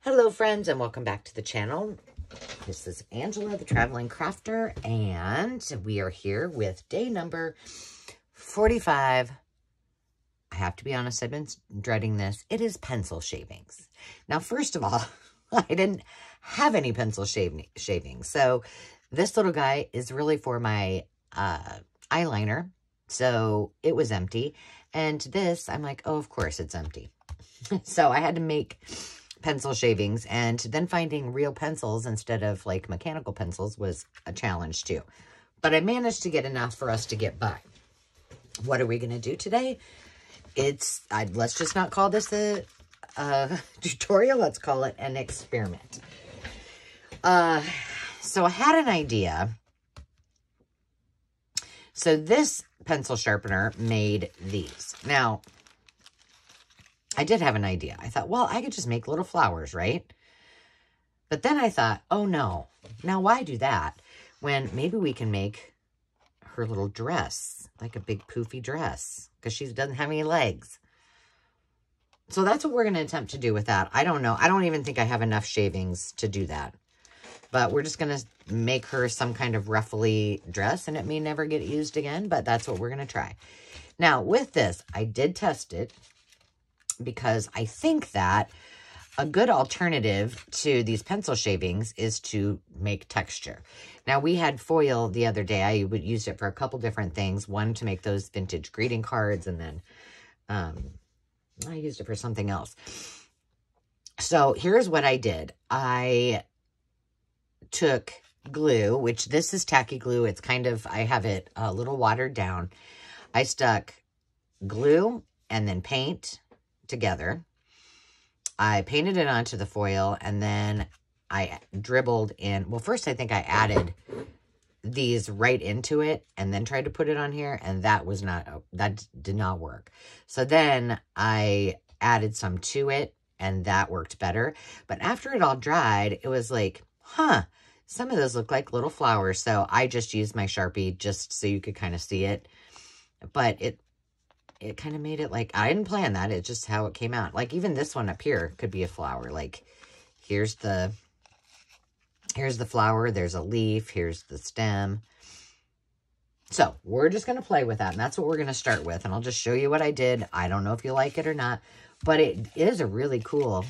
Hello friends, and welcome back to the channel. This is Angela, the Traveling Crafter, and we are here with day number 45. I have to be honest, I've been dreading this. It is pencil shavings. Now, first of all, I didn't have any pencil shavings. So this little guy is really for my eyeliner. So it was empty. And this, I'm like, oh, of course it's empty. So I had to make pencil shavings, and then finding real pencils instead of like mechanical pencils was a challenge too. But I managed to get enough for us to get by. What are we going to do today? Let's just not call this a tutorial. Let's call it an experiment. So I had an idea. So this pencil sharpener made these. Now, I did have an idea. I thought, well, I could just make little flowers, right? But then I thought, oh no, now why do that when maybe we can make her little dress, like a big poofy dress, because she doesn't have any legs. So that's what we're going to attempt to do with that. I don't know. I don't even think I have enough shavings to do that. But we're just going to make her some kind of ruffly dress, and it may never get used again, but that's what we're going to try. Now, with this, I did test it, because I think that a good alternative to these pencil shavings is to make texture. Now, we had foil the other day. I used it for a couple different things. One, to make those vintage greeting cards, and then I used it for something else. So here's what I did. I took glue, which this is tacky glue. It's kind of, I have it a little watered down. I stuck glue and then paint together. I painted it onto the foil, and then I dribbled in. Well, first I think I added these right into it and then tried to put it on here, and that did not work. So then I added some to it, and that worked better. But after it all dried, it was like, huh, some of those look like little flowers. So I just used my Sharpie just so you could kind of see it. But it kind of made it like, I didn't plan that. It's just how it came out. Like even this one up here could be a flower. Like here's the flower. There's a leaf. Here's the stem. So we're just going to play with that. And that's what we're going to start with. And I'll just show you what I did. I don't know if you like it or not, but it is a really cool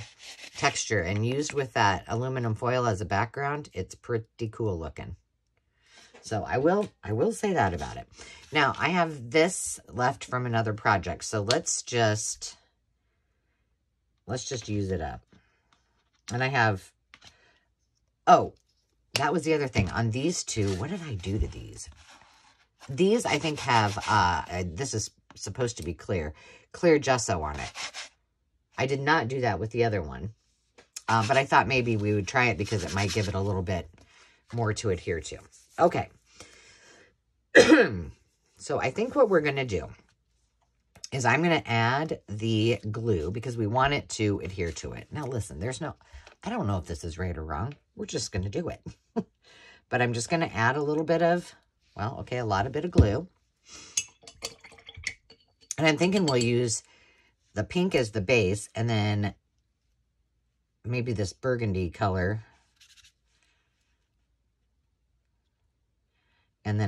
texture, and used with that aluminum foil as a background, it's pretty cool looking. So I will say that about it. Now, I have this left from another project. So let's just use it up. And I have, oh, that was the other thing. On these two, what did I do to these? These, I think, have, this is supposed to be clear gesso on it. I did not do that with the other one. But I thought maybe we would try it because it might give it a little bit more to adhere to. Okay. So I think what we're going to do is I'm going to add the glue because we want it to adhere to it. Now listen, I don't know if this is right or wrong. We're just going to do it. But I'm just going to add a little bit of, well, okay, a bit of glue. And I'm thinking we'll use the pink as the base, and then maybe this burgundy color. And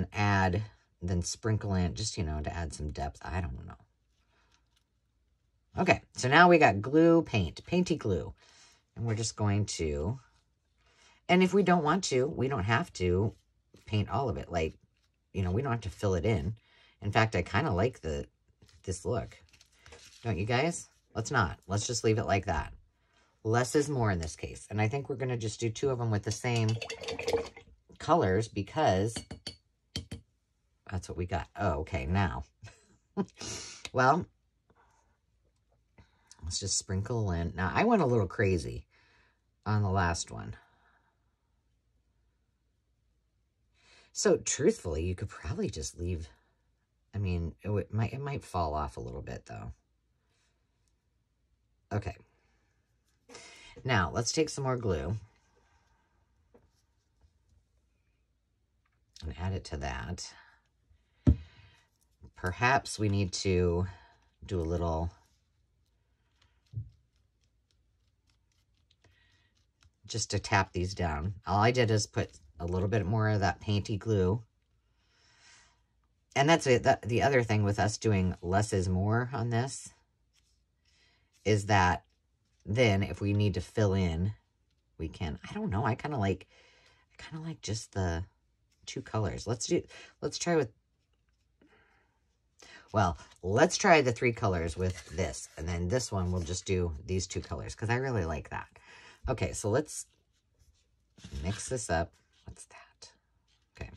then sprinkle in, just, to add some depth. I don't know. Okay, so now we got glue, painty glue. And we're just going to, and if we don't want to, we don't have to paint all of it. Like, we don't have to fill it in. In fact, I kind of like this look. Don't you guys? Let's not. Let's just leave it like that. Less is more in this case. And I think we're going to just do two of them with the same colors because that's what we got. Oh, okay, now. Well, let's just sprinkle in. Now, I went a little crazy on the last one. So, truthfully, you could probably just leave. I mean, it might fall off a little bit, though. Okay. Now, let's take some more glue and add it to that. Perhaps we need to do a little just to tap these down. All I did is put a little bit more of that painty glue. And that's it. The other thing with us doing less is more on this is that then if we need to fill in, we can. I don't know. I kind of like just the two colors. Let's try the 3 colors with this. And then this one, we'll just do these 2 colors because I really like that. Okay, so let's mix this up. What's that? Okay.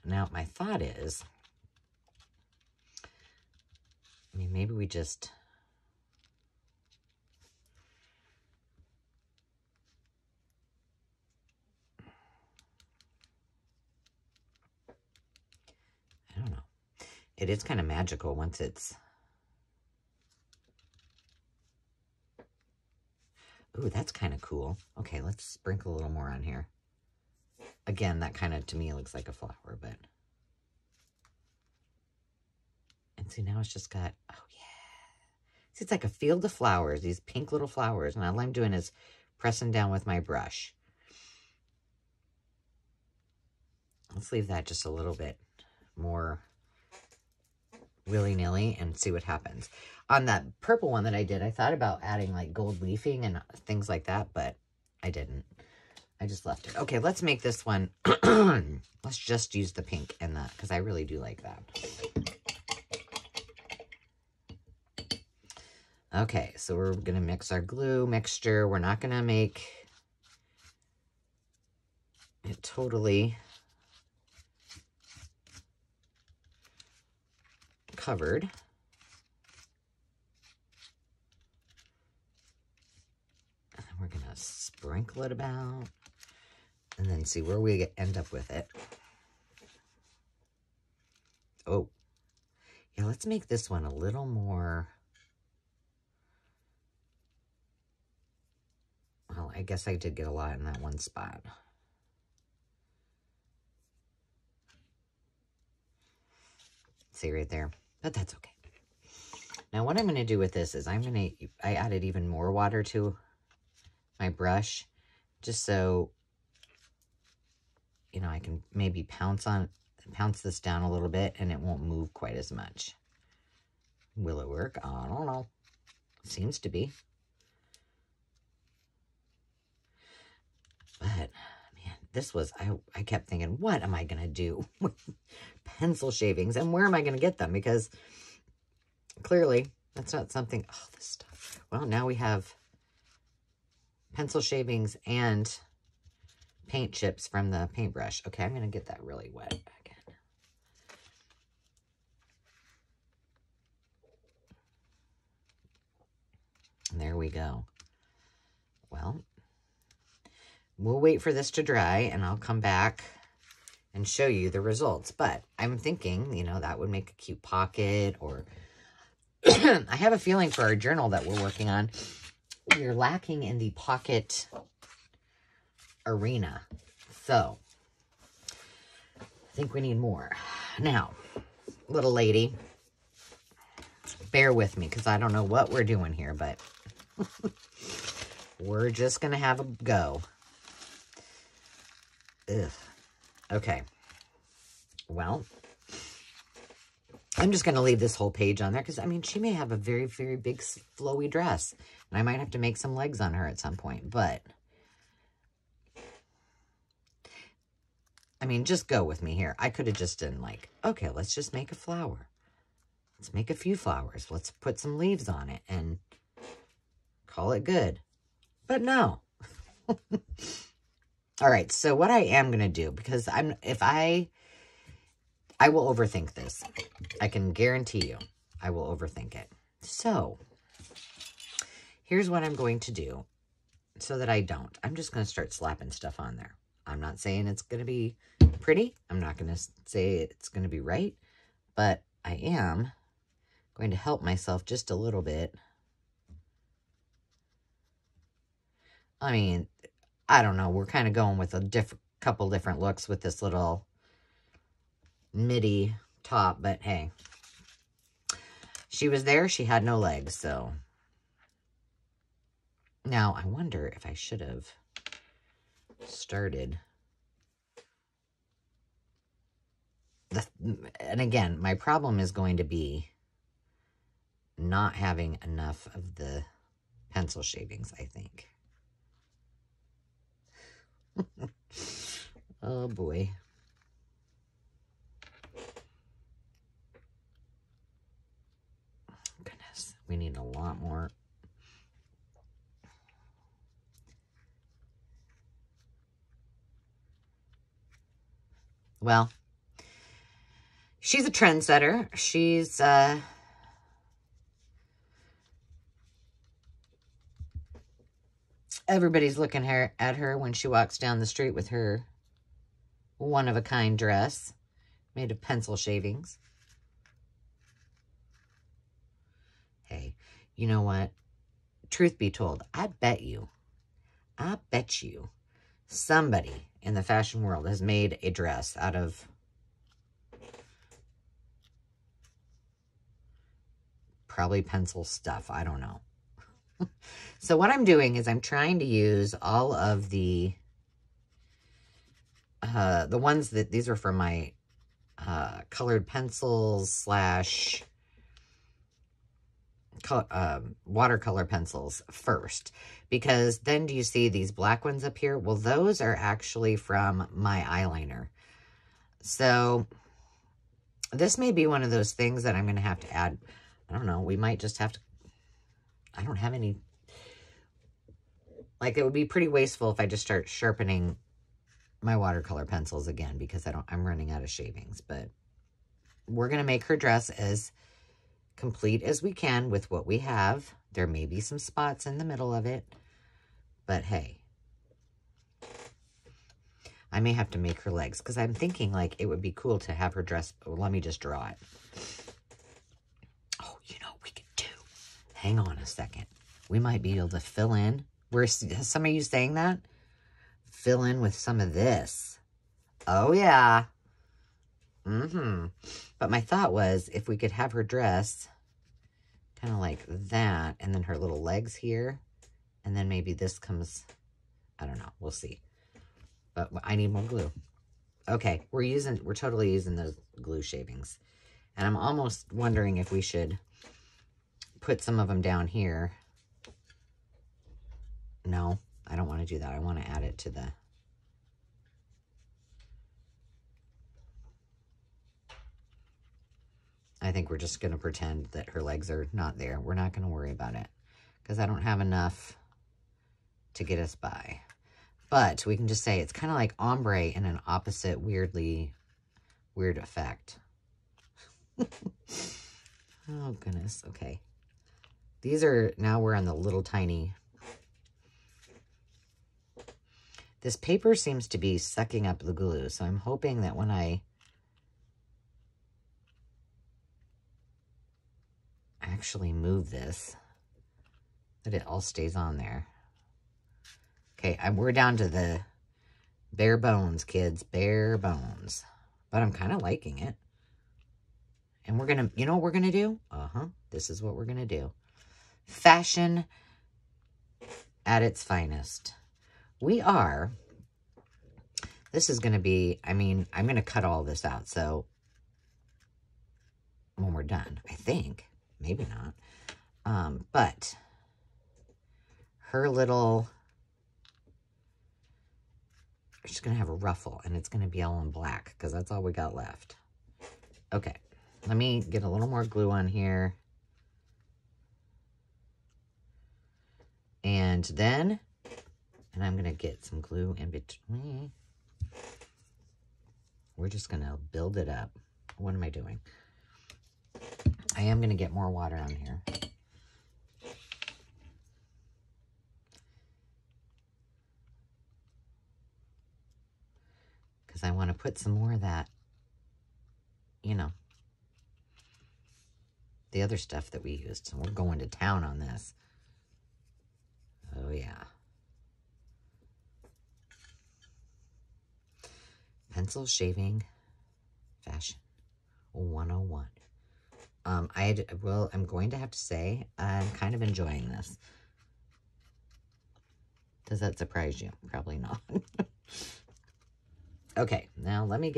Now, my thought is, I mean, maybe we just... I don't know. It is kind of magical once it's... Ooh, that's kind of cool. Okay, let's sprinkle a little more on here. Again, that kind of, to me, looks like a flower, but... And see, now it's just got... Oh, yeah. See, it's like a field of flowers, these pink little flowers. And all I'm doing is pressing down with my brush. Let's leave that just a little bit more willy-nilly and see what happens. On that purple one that I did, I thought about adding like gold leafing and things like that, but I didn't. I just left it. Okay, let's make this one. Let's just use the pink in that because I really do like that. Okay, so we're going to mix our glue mixture. We're not going to make it totally covered. And then we're going to sprinkle it about and then see where we end up with it. Oh, yeah, let's make this one a little more... Well, I guess I did get a lot in that one spot. See right there? But that's okay. Now what I'm going to do with this is I added even more water to my brush just so, you know, I can maybe pounce this down a little bit and it won't move quite as much. Will it work? I don't know. Seems to be. But, man, this was, I kept thinking, what am I going to do with pencil shavings? And where am I going to get them? Because clearly, that's not something, oh, this stuff. Well, now we have pencil shavings and paint chips from the paintbrush. Okay, I'm going to get that really wet again. And there we go. Well... We'll wait for this to dry, and I'll come back and show you the results. But I'm thinking, you know, that would make a cute pocket, or... I have a feeling for our journal that we're working on, we're lacking in the pocket arena. So, I think we need more. Now, little lady, bear with me, because I don't know what we're doing here, but we're just going to have a go. Ugh. Okay. Well, I'm just going to leave this whole page on there because, I mean, she may have a very, very big, flowy dress. And I might have to make some legs on her at some point. But, I mean, just go with me here. I could have just done like, okay, let's just make a flower. Let's make a few flowers. Let's put some leaves on it and call it good. But no. All right, so what I am going to do, because I will overthink this. I can guarantee you I will overthink it. So, here's what I'm going to do so that I don't. I'm just going to start slapping stuff on there. I'm not saying it's going to be pretty. I'm not going to say it's going to be right. But I am going to help myself just a little bit. I mean... I don't know. We're kind of going with a couple different looks with this little midi top. But hey, she was there. She had no legs. So Now, I wonder if I should have started. And again, my problem is going to be not having enough of the pencil shavings, I think. Oh, boy. Goodness, we need a lot more. Well, she's a trendsetter. She's, everybody's looking at her when she walks down the street with her one-of-a-kind dress made of pencil shavings. Hey, you know what? Truth be told, I bet you somebody in the fashion world has made a dress out of probably pencil stuff. I don't know. So what I'm doing is I'm trying to use all of the ones that, these are from my colored pencils / watercolor pencils first, because then do you see these black ones up here? Well, those are actually from my eyeliner. So this may be one of those things that I'm going to have to add. I don't know. We might just have to, I don't have any, like it would be pretty wasteful if I just start sharpening my watercolor pencils again, because I'm running out of shavings. But we're going to make her dress as complete as we can with what we have. There may be some spots in the middle of it, but hey, I may have to make her legs, because I'm thinking like it would be cool to have her dress. Well, let me just draw it. Oh, you know what we could do? Hang on a second. We might be able to fill in. Has some of you saying that? Fill in with some of this. Oh, yeah. But my thought was if we could have her dress kind of like that, and then her little legs here, and then maybe this comes, I don't know. We'll see. But I need more glue. Okay, we're totally using those glue shavings. And I'm almost wondering if we should put some of them down here. No, I don't want to do that. I want to add it to the... I think we're just going to pretend that her legs are not there. We're not going to worry about it, because I don't have enough to get us by. But we can just say it's kind of like ombre in an opposite weird effect. Oh, goodness. Okay. These are, now we're on the little tiny... This paper seems to be sucking up the glue, so I'm hoping that when I actually move this, that it all stays on there. Okay, we're down to the bare bones, kids, bare bones. But I'm kind of liking it. And we're going to, you know what we're going to do? This is what we're going to do. Fashion at its finest. This is going to be, I mean, I'm going to cut all this out. So when we're done, I think, maybe not. But her little, she's going to have a ruffle, and it's going to be all in black, because that's all we got left. Okay, let me get a little more glue on here. And then, and I'm going to get some glue in between. We're just going to build it up. What am I doing? I am going to get more water on here. Because I want to put some more of that, you know, the other stuff that we used. So we're going to town on this. Oh, yeah. Pencil Shaving Fashion 101. I'm going to have to say I'm kind of enjoying this. Does that surprise you? Probably not. Okay, now let me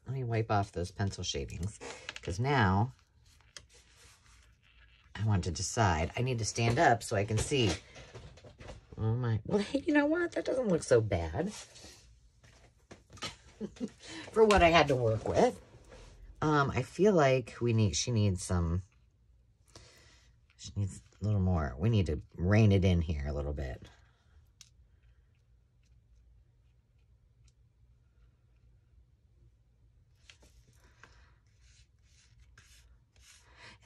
wipe off those pencil shavings, because now I want to decide. I need to stand up so I can see. Oh my, well, hey, you know what? That doesn't look so bad for what I had to work with. I feel like she needs a little more. We need to rein it in here a little bit.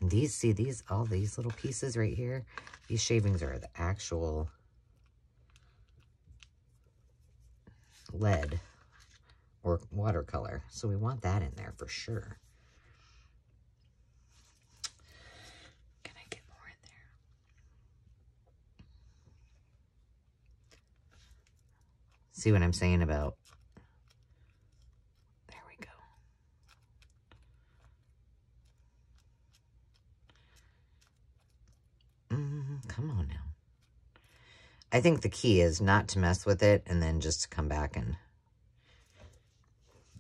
And all these little pieces right here, these shavings are the actual lead or watercolor. So we want that in there for sure. Can I get more in there? See what I'm saying about, there we go. Come on now. I think the key is not to mess with it and then just to come back and,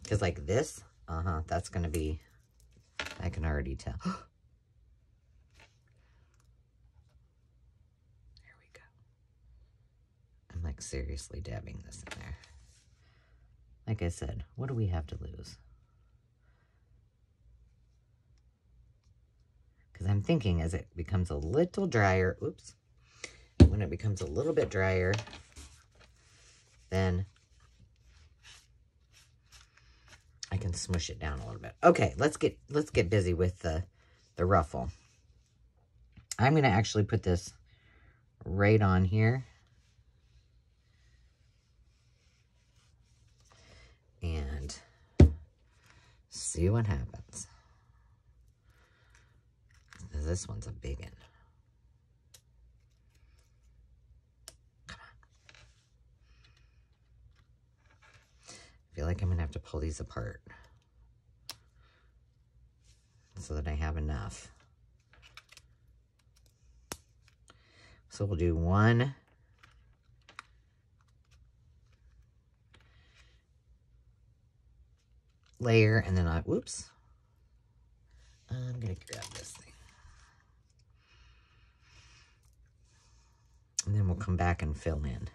because like this, that's going to be, I can already tell. There we go. I'm like seriously dabbing this in there. Like I said, what do we have to lose? Because I'm thinking as it becomes a little drier, oops, when it becomes a little bit drier, then I can smush it down a little bit. Okay, let's get busy with the ruffle. I'm going to actually put this right on here. And see what happens. This one's a big one. Come on. I feel like I'm going to have to pull these apart so that I have enough. So we'll do one layer and then whoops. I'm going to grab this thing. And then we'll come back and fill in.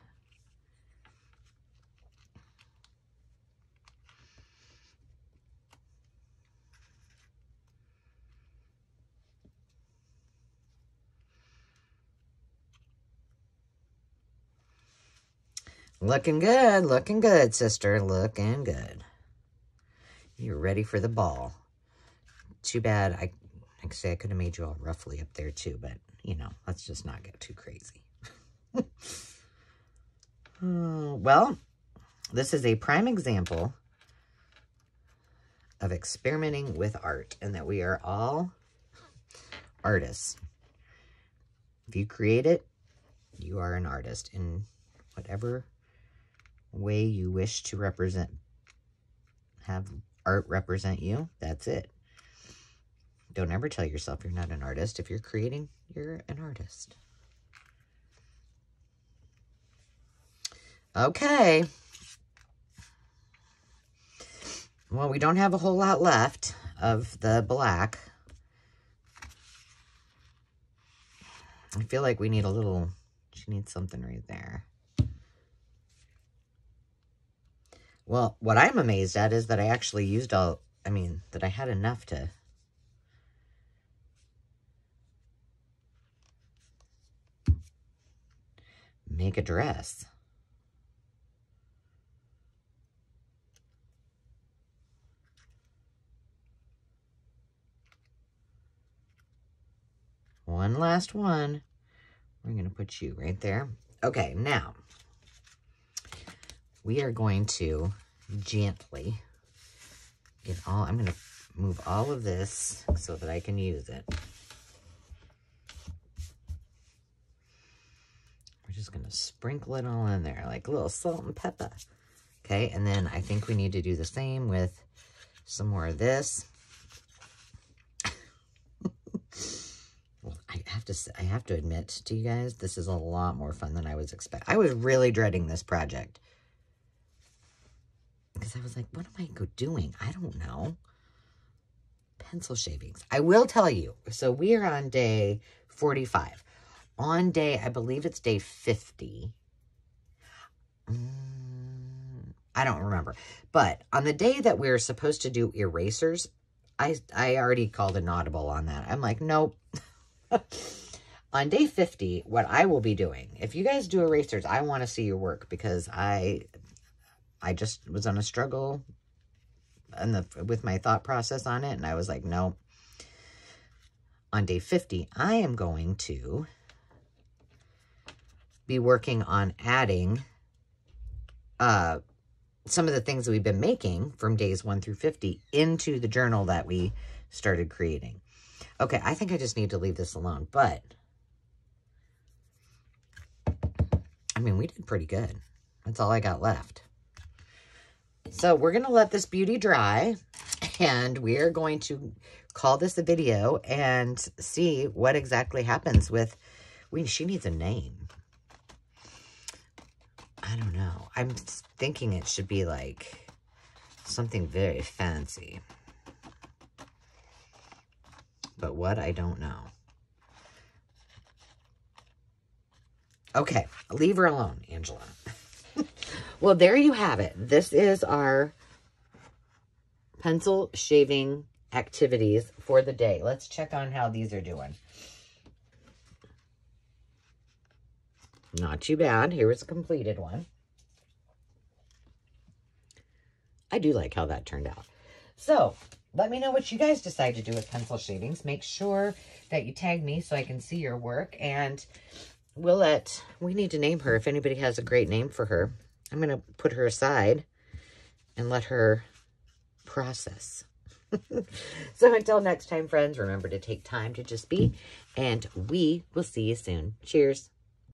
Looking good, sister. Looking good. You're ready for the ball. Too bad, like I say, I could have made you all roughly up there too, but, you know, let's just not get too crazy. Well, this is a prime example of experimenting with art, and that we are all artists. If you create it, you are an artist in whatever way you wish to have art represent you. That's it. Don't ever tell yourself you're not an artist. If you're creating, you're an artist. Okay. Well, we don't have a whole lot left of the black. I feel like we need a little, she needs something right there. Well, what I'm amazed at is that I actually used that I had enough to make a dress. One last one. We're going to put you right there. Okay, now we are going to gently get I'm going to move all of this so that I can use it. We're just going to sprinkle it all in there like a little salt and pepper. Okay, and then I think we need to do the same with some more of this. Well, I I have to admit to you guys, this is a lot more fun than I was expecting. I was really dreading this project. Because I was like, what am I doing? I don't know. Pencil shavings. I will tell you. So we are on day 45. On day, I believe it's day 50. I don't remember. But on the day that we're supposed to do erasers, I already called an audible on that. I'm like, nope. On day 50, what I will be doing, if you guys do erasers, I want to see your work because I just was on a struggle with my thought process on it. And I was like, no. On day 50, I am going to be working on adding some of the things that we've been making from days 1 through 50 into the journal that we started creating. Okay, I think I just need to leave this alone, but I mean, we did pretty good. That's all I got left. So we're going to let this beauty dry, and we are going to call this a video and see what exactly happens with, she needs a name. I don't know. I'm thinking it should be like something very fancy. But what, I don't know. Okay, leave her alone, Angela. Well, there you have it. This is our pencil shaving activities for the day. Let's check on how these are doing. Not too bad. Here is a completed one. I do like how that turned out. So, let me know what you guys decide to do with pencil shavings. Make sure that you tag me so I can see your work. And we need to name her. If anybody has a great name for her, I'm going to put her aside and let her process. So until next time, friends, remember to take time to just be. And we will see you soon. Cheers.